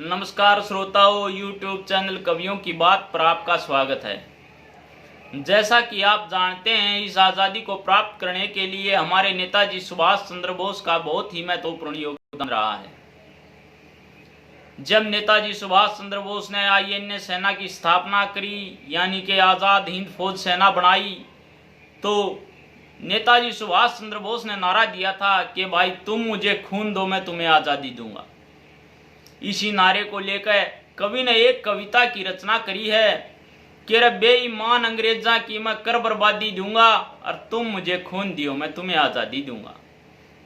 नमस्कार श्रोताओं, YouTube channel कवियों की बात पर आपका स्वागत है। जैसा कि आप जानते हैं, इस आज़ादी को प्राप्त करने के लिए हमारे नेताजी सुभाष चंद्र बोस का बहुत ही महत्वपूर्ण योगदान रहा है। जब नेताजी सुभाष चंद्र बोस ने INA सेना की स्थापना करी, यानी कि आज़ाद हिंद फौज सेना बनाई, तो नेताजी सुभाष चंद्र बोस ने नारा दिया था कि भाई तुम मुझे खून दो, मैं तुम्हें आज़ादी दूंगा। इसी नारे को लेकर कवि ने एक कविता की रचना करी है कि रे बेईमान अंग्रेजा की मैं कर बर्बादी दूंगा, और तुम मुझे खून दियो मैं तुम्हें आज़ादी दूंगा।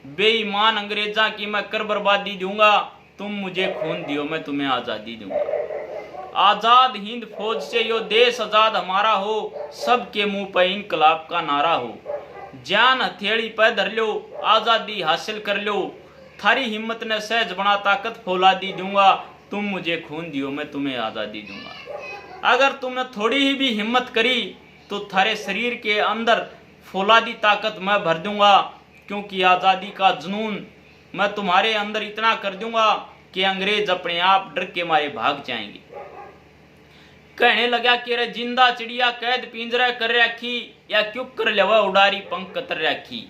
बेईमान अंग्रेजा की मैं कर बर्बादी दूंगा, तुम मुझे खून दियो मैं तुम्हें आज़ादी दूंगा। आज़ाद हिंद फौज से यो देश आज़ाद हमारा हो, सबके मुंह पर इनकलाब का नारा हो। जान हथेली पर धर लो, आज़ादी हासिल कर लो, थारी हिम्मत ने सहज बना ताकत फौलादी दूंगा, तुम मुझे खून दियो मैं तुम्हें आज़ादी दूंगा। अगर तुमने थोड़ी ही भी हिम्मत करी तो थारे शरीर के अंदर फौलादी ताकत मैं भर दूंगा, क्योंकि आज़ादी का जुनून मैं तुम्हारे अंदर इतना कर दूंगा कि अंग्रेज अपने आप डर के मारे भाग जाएंगे। कहने लगा कि रे जिंदा चिड़िया कैद पिंजरा कर रखी, या क्यों कर लेवा उड़ारी पंख कतर रखी।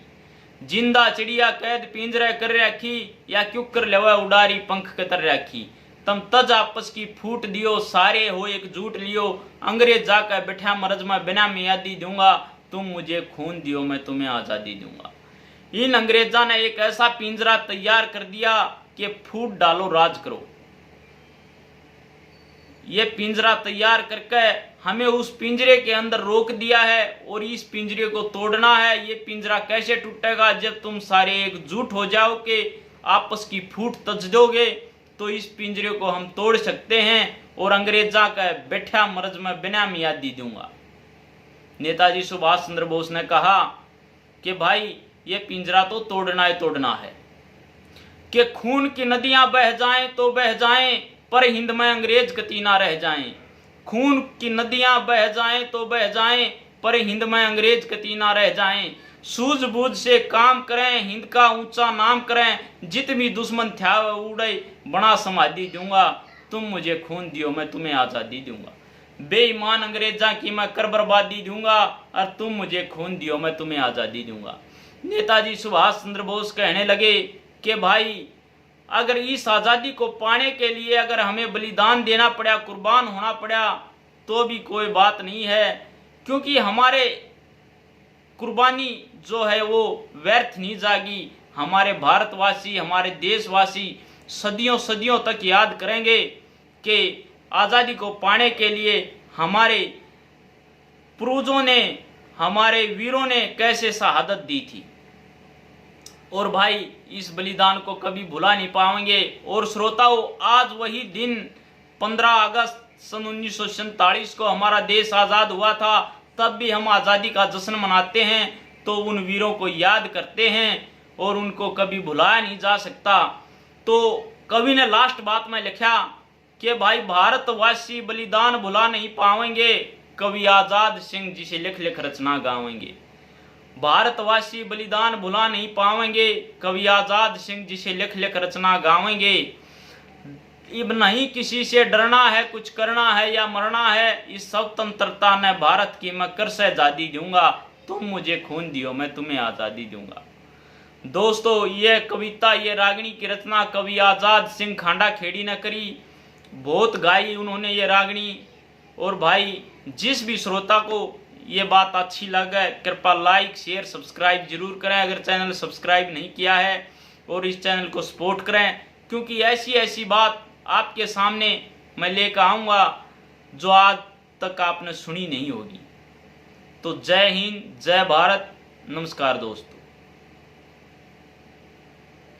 जिंदा चिड़िया कैद पिंजरे कर रखी, या क्यों कर लेवा उड़ारी पंख कतर रखी। तम तज आपस की फूट दियो, सारे हो एकजुट लियो, अंग्रेज जाकर बैठा मरज में बिना मियादी दूंगा, तुम मुझे खून दियो मैं तुम्हें आज़ादी दूंगा। इन अंग्रेजा ने एक ऐसा पिंजरा तैयार कर दिया कि फूट डालो राज करो। ये पिंजरा तैयार करके हमें उस पिंजरे के अंदर रोक दिया है, और इस पिंजरे को तोड़ना है। ये पिंजरा कैसे टूटेगा? जब तुम सारे एकजुट हो जाओगे, आपस की फूट तज दोगे, तो इस पिंजरे को हम तोड़ सकते हैं और अंग्रेजा का बैठा मर्ज में बिना मियादी दूंगा। नेताजी सुभाष चंद्र बोस ने कहा कि भाई ये पिंजरा तो तोड़ना ही तोड़ना है, कि खून की नदियां बह जाएं तो बह जाएं, पर हिंद में अंग्रेज गति ना रह जाएं। खून की नदियां बह जाएं तो बह जाएं, पर हिंद में अंग्रेज गति ना रह जाएं। सूझबूझ से काम करें, हिंद का ऊंचा नाम करें, जित भी दुश्मन था उड़े बना समाधि दूंगा, तुम मुझे खून दियो मैं तुम्हें आज़ादी दूंगा। बेईमान अंग्रेजा की मैं कर बर्बादी दूंगा, और तुम मुझे खून दियो मैं तुम्हें आज़ादी दूंगा। नेताजी सुभाष चंद्र बोस कहने लगे कि भाई अगर इस आज़ादी को पाने के लिए अगर हमें बलिदान देना पड़ा, कुर्बान होना पड़ा, तो भी कोई बात नहीं है, क्योंकि हमारे कुर्बानी जो है वो व्यर्थ नहीं जाएगी। हमारे भारतवासी, हमारे देशवासी सदियों सदियों तक याद करेंगे कि आज़ादी को पाने के लिए हमारे पूर्वजों ने, हमारे वीरों ने कैसे शहादत दी थी। और भाई इस बलिदान को कभी भुला नहीं पाएंगे। और श्रोताओं, आज वही दिन 15 अगस्त सन 1947 को हमारा देश आज़ाद हुआ था। तब भी हम आज़ादी का जश्न मनाते हैं, तो उन वीरों को याद करते हैं और उनको कभी भुलाया नहीं जा सकता। तो कवि ने लास्ट बात में लिखा कि भाई भारतवासी बलिदान भुला नहीं पाएंगे, कवि आज़ाद सिंह जिसे लिख लिख रचना गावेंगे। भारतवासी बलिदान भुला नहीं पाएंगे, कवि आज़ाद सिंह जिसे लिख लिख रचना गावेंगे। अब नहीं किसी से डरना है, कुछ करना है या मरना है, इस स्वतंत्रता ने भारत की मैं कर से आज़ादी दूंगा, तुम मुझे खून दियो मैं तुम्हें आज़ादी दूंगा। दोस्तों, ये कविता, ये रागनी की रचना कवि आज़ाद सिंह खांडा खेड़ी ने करी। बहुत गाई उन्होंने ये रागनी। और भाई जिस भी श्रोता को ये बात अच्छी लगे, कृपया लाइक शेयर सब्सक्राइब जरूर करें, अगर चैनल सब्सक्राइब नहीं किया है, और इस चैनल को सपोर्ट करें, क्योंकि ऐसी ऐसी बात आपके सामने मैं लेकर आऊँगा जो आज तक आपने सुनी नहीं होगी। तो जय हिंद, जय भारत, नमस्कार दोस्तों।